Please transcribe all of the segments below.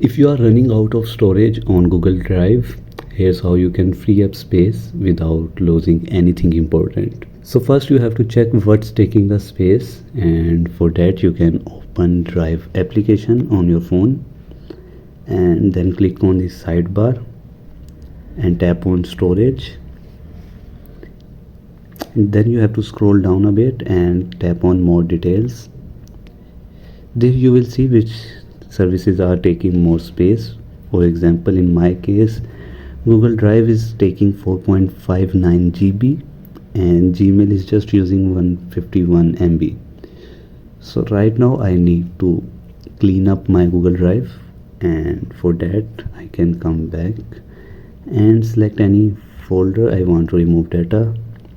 If you are running out of storage on Google Drive, here's how you can free up space without losing anything important. So first you have to check what's taking the space, and for that you can open Drive application on your phone and then click on the sidebar and tap on storage. And then you have to scroll down a bit and tap on more details. There you will see which services are taking more space. For example, in my case, Google Drive is taking 4.59 GB and Gmail is just using 151 MB. So right now I need to clean up my Google Drive, and for that I can come back and select any folder I want to remove data.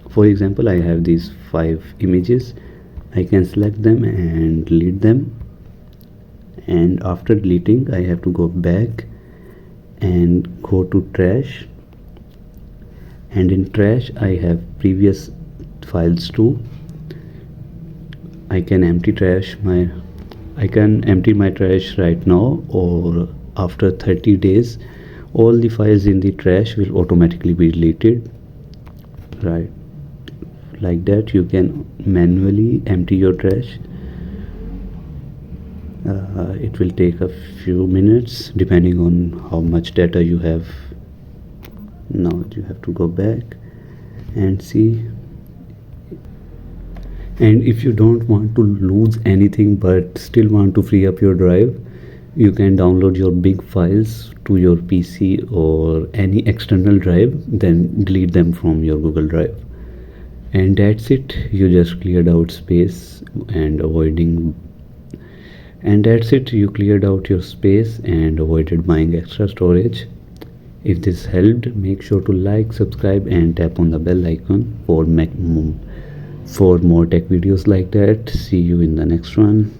For example, I have these 5 images. I can select them and delete them, and after deleting I have to go back and go to trash, and in trash I have previous files too. I can empty my trash right now, or after 30 days all the files in the trash will automatically be deleted. Right, like that you can manually empty your trash. It will take a few minutes depending on how much data you have. Now you have to go back and see. And if you don't want to lose anything but still want to free up your drive, you can download your big files to your PC or any external drive, then delete them from your Google Drive. And that's it. You just cleared out space and you cleared out your space and avoided buying extra storage. If this helped, make sure to like, subscribe and tap on the bell icon for more tech videos like that. See you in the next one.